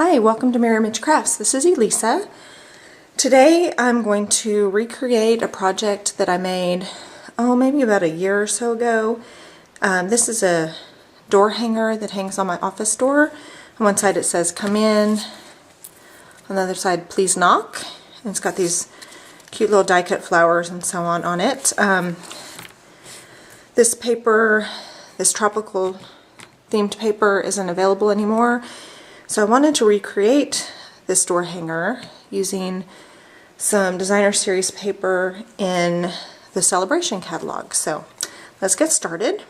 Hi, welcome to Mirror Image Crafts. This is Elisa. Today I'm going to recreate a project that I made, maybe about a year or so ago. This is a door hanger that hangs on my office door. On one side it says "Come in," on the other side "Please knock." And it's got these cute little die-cut flowers and so on it. This paper, this tropical themed paper, isn't available anymore. So I wanted to recreate this door hanger using some designer series paper in the Sale-A-Bration catalog. So let's get started.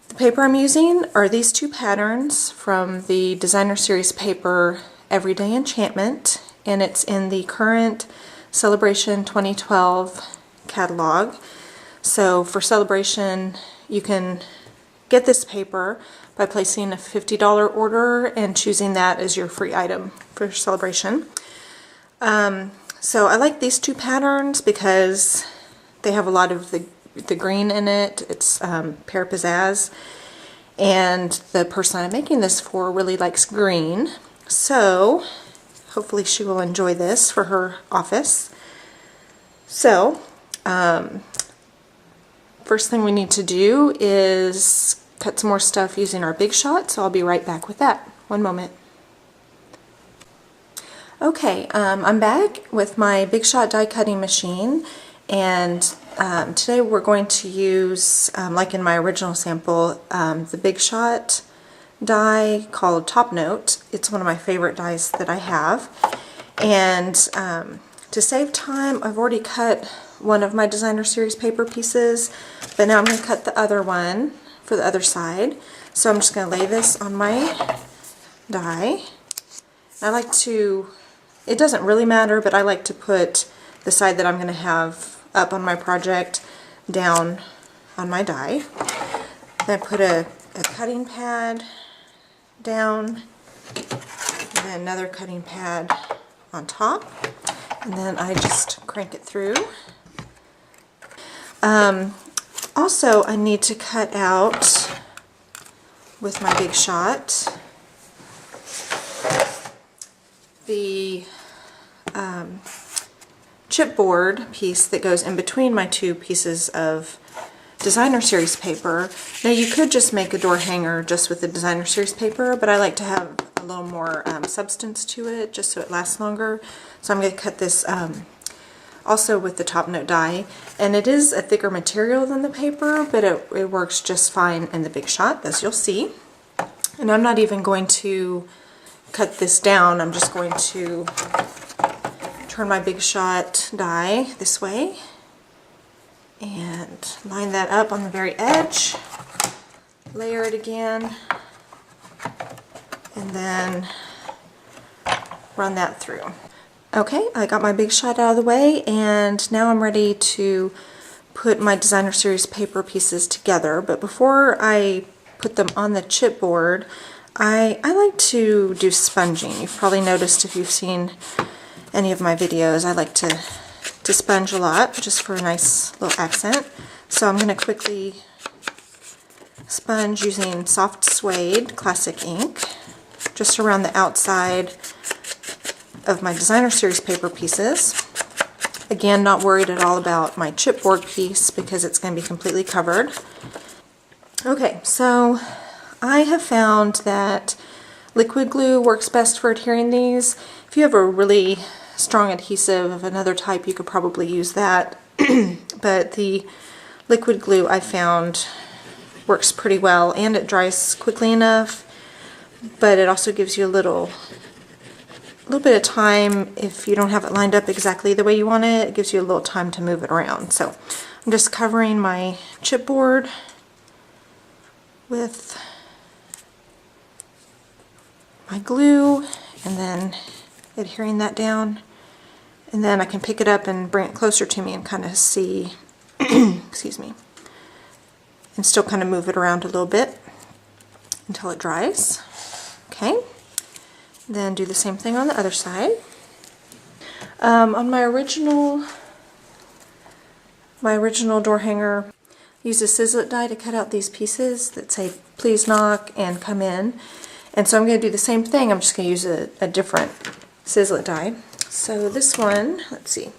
The paper I'm using are these two patterns from the designer series paper Everyday Enchantment, and it's in the current Sale-A-Bration 2012 catalog. So for Sale-A-Bration you can get this paper by placing a $50 order and choosing that as your free item for Sale-A-Bration. So I like these two patterns because they have a lot of the green in it. It's Pear Pizzazz, and the person I'm making this for really likes green, so hopefully she will enjoy this for her office. So first thing we need to do is cut some more stuff using our Big Shot, so I'll be right back with that. One moment. Okay, I'm back with my Big Shot die cutting machine, and today we're going to use, like in my original sample, the Big Shot die called Top Note. It's one of my favorite dies that I have, and to save time I've already cut one of my designer series paper pieces, but now I'm going to cut the other one for the other side. So I'm just going to lay this on my die. I like to, it doesn't really matter, but I like to put the side that I'm going to have up on my project down on my die. Then I put a cutting pad down, and then another cutting pad on top, and then I just crank it through. Also, I need to cut out with my Big Shot the chipboard piece that goes in between my two pieces of designer series paper. Now you could just make a door hanger just with the designer series paper, but I like to have a little more substance to it just so it lasts longer. So I'm going to cut this also with the Top Note die, and it is a thicker material than the paper, but it works just fine in the Big Shot, as you'll see. And I'm not even going to cut this down, I'm just going to turn my Big Shot die this way and line that up on the very edge, layer it again, and then run that through. Okay, I got my Big Shot out of the way, and now I'm ready to put my designer series paper pieces together. But before I put them on the chipboard, I like to do sponging. You've probably noticed if you've seen any of my videos, I like to sponge a lot just for a nice little accent. So I'm going to quickly sponge using Soft Suede Classic ink just around the outside of my designer series paper pieces. Again, not worried at all about my chipboard piece because it's going to be completely covered. Okay, so I have found that liquid glue works best for adhering these. If you have a really strong adhesive of another type, you could probably use that. But the liquid glue I found works pretty well, and it dries quickly enough, but it also gives you a little bit of time if you don't have it lined up exactly the way you want it. It gives you a little time to move it around. So I'm just covering my chipboard with my glue and then adhering that down, and then I can pick it up and bring it closer to me and kind of see excuse me, and still kind of move it around a little bit until it dries. Okay. Then do the same thing on the other side. On my original door hanger, I used a Sizzlet die to cut out these pieces that say "Please knock" and "Come in." And so I'm going to do the same thing. I'm just going to use a different Sizzlet die. So this one, let's see.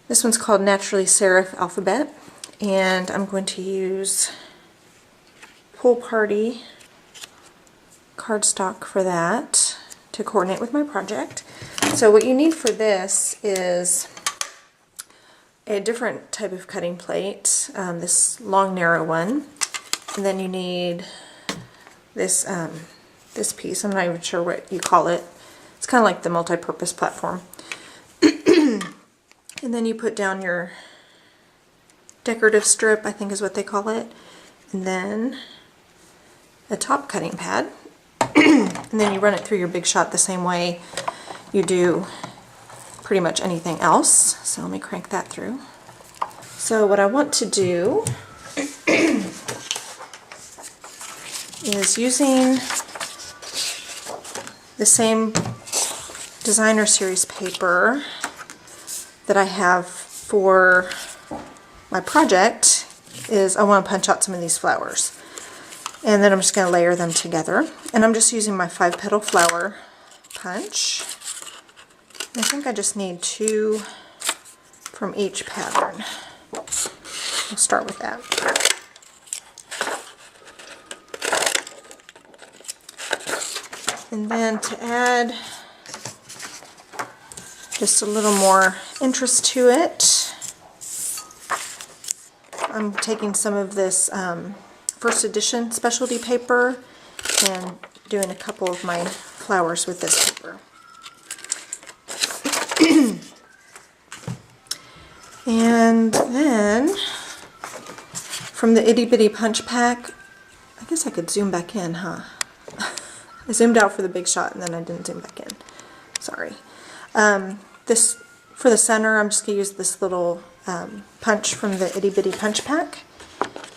This one's called Naturally Serif Alphabet, and I'm going to use Pool Party cardstock for that to coordinate with my project. So what you need for this is a different type of cutting plate, this long narrow one, and then you need this this piece. I'm not even sure what you call it. It's kind of like the multi-purpose platform. And then you put down your decorative strip, I think is what they call it, and then a top cutting pad. And then you run it through your Big Shot the same way you do pretty much anything else. So let me crank that through. So what I want to do is using the same designer series paper that I have for my project is I want to punch out some of these flowers. And then I'm just going to layer them together. And I'm just using my 5-petal flower punch. I think I just need 2 from each pattern. We'll start with that. And then to add just a little more interest to it, I'm taking some of this first edition specialty paper and doing a couple of my flowers with this paper. And then from the Itty Bitty Punch Pack, I guess I could zoom back in, huh? I zoomed out for the Big Shot and then I didn't zoom back in. Sorry. This for the center, I'm just going to use this little punch from the Itty Bitty Punch Pack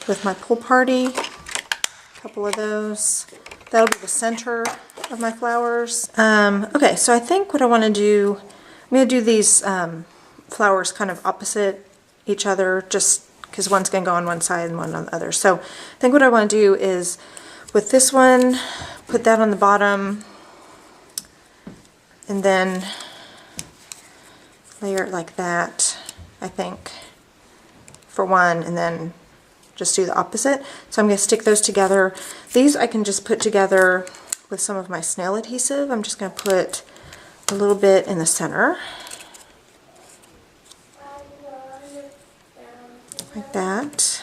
with my Pool Party. A couple of those. That'll be the center of my flowers. Okay, so I think what I want to do, I'm going to do these flowers kind of opposite each other, just because one's going to go on one side and one on the other. So I think what I want to do is with this one, put that on the bottom, and then layer it like that, I think, for one, and then just do the opposite. So I'm going to stick those together. These I can just put together with some of my snail adhesive. I'm just going to put a little bit in the center, like that.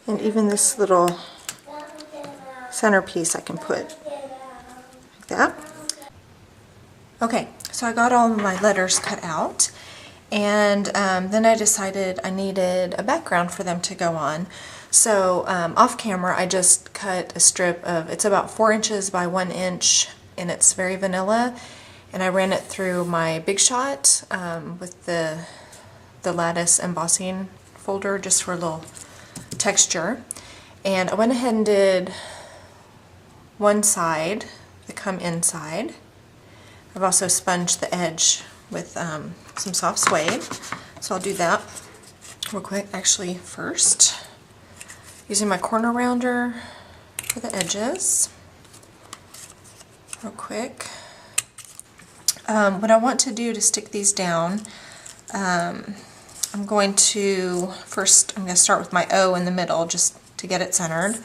And even this little centerpiece I can put like that. Okay, so I got all of my letters cut out, and then I decided I needed a background for them to go on. So off camera I just cut a strip of, it's about 4 inches by 1 inch, and it's very vanilla, and I ran it through my Big Shot with the lattice embossing folder just for a little texture. And I went ahead and did one side, the come inside. I've also sponged the edge with some soft suede, so I'll do that real quick. Actually, first, using my corner rounder for the edges, real quick. What I want to do to stick these down, I'm going to start with my O in the middle just to get it centered.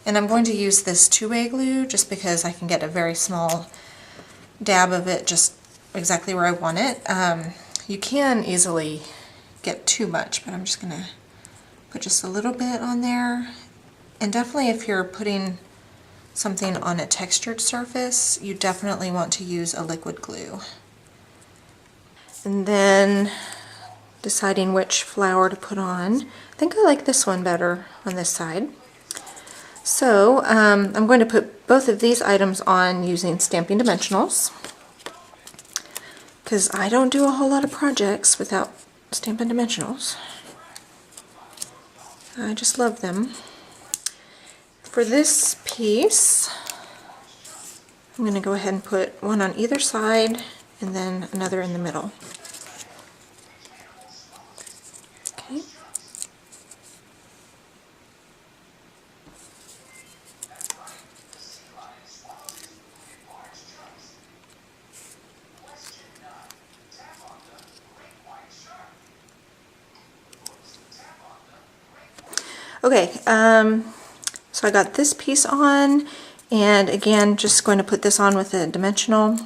And I'm going to use this 2-way glue just because I can get a very small dab of it just exactly where I want it. You can easily get too much, but I'm just going to put just a little bit on there. And definitely if you're putting something on a textured surface, you definitely want to use a liquid glue. And then deciding which flower to put on. I think I like this one better on this side. So I'm going to put both of these items on using Stamping Dimensionals, because I don't do a whole lot of projects without Stamping Dimensionals. I just love them. For this piece, I'm going to go ahead and put one on either side and then another in the middle. Okay, so I got this piece on, and again, just going to put this on with a dimensional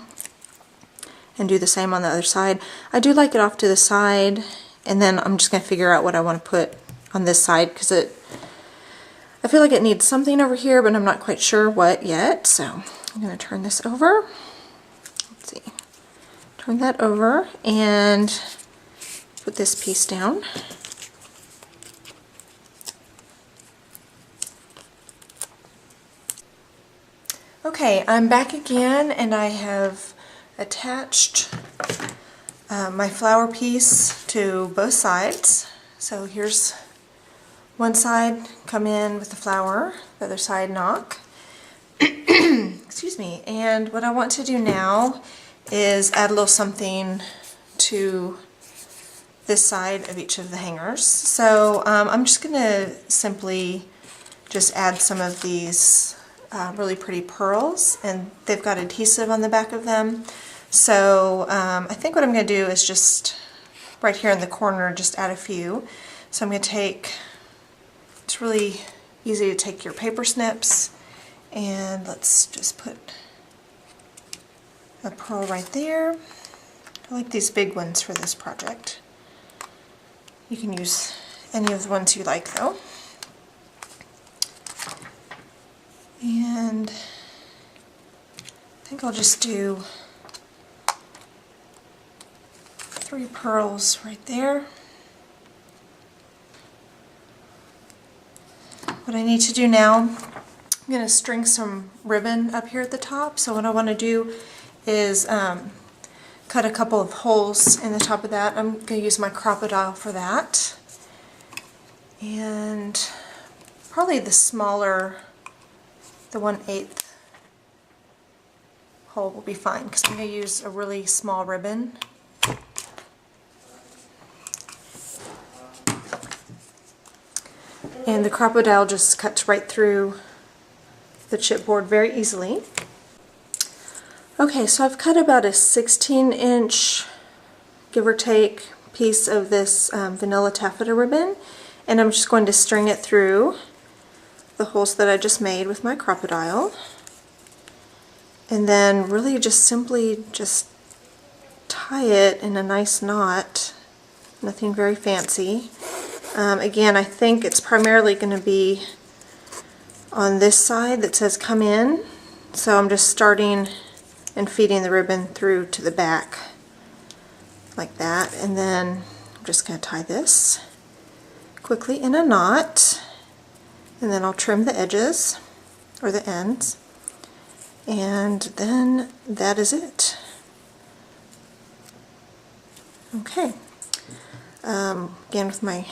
and do the same on the other side. I do like it off to the side, and then I'm just going to figure out what I want to put on this side, because I feel like it needs something over here, but I'm not quite sure what yet. So I'm going to turn this over. Let's see. Turn that over and put this piece down. Okay, I'm back again, and I have attached my flower piece to both sides. So here's one side, come in with the flower, the other side knock. Excuse me. And what I want to do now is add a little something to this side of each of the hangers. So I'm just going to simply just add some of these really pretty pearls, and they've got adhesive on the back of them. So I think what I'm going to do is just right here in the corner just add a few. So I'm going to take, it's really easy to take your paper snips, and let's just put a pearl right there. I like these big ones for this project. You can use any of the ones you like though. And I think I'll just do 3 pearls right there. What I need to do now, I'm going to string some ribbon up here at the top. So what I want to do is cut a couple of holes in the top of that. I'm going to use my crocodile for that. And probably the smaller, the 1/8 hole will be fine, because I'm going to use a really small ribbon. And the crocodile just cuts right through the chipboard very easily. Okay, so I've cut about a 16-inch, give or take, piece of this vanilla taffeta ribbon, and I'm just going to string it through the holes that I just made with my crocodile, and then really just simply just tie it in a nice knot, nothing very fancy. Again, I think it's primarily going to be on this side that says come in, so I'm just starting and feeding the ribbon through to the back like that, and then I'm just going to tie this quickly in a knot, and then I'll trim the edges or the ends, and then that is it. Okay, again with my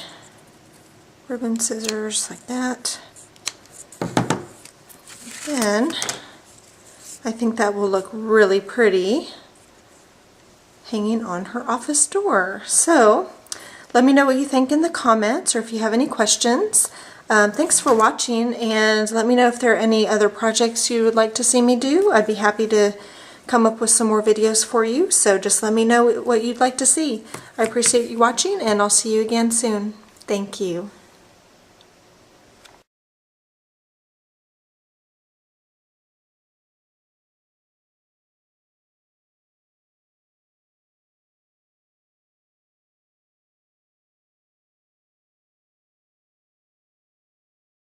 ribbon scissors like that. Then I think that will look really pretty hanging on her office door. So let me know what you think in the comments, or if you have any questions. Thanks for watching, and let me know if there are any other projects you would like to see me do. I'd be happy to come up with some more videos for you, so just let me know what you'd like to see. I appreciate you watching, and I'll see you again soon. Thank you.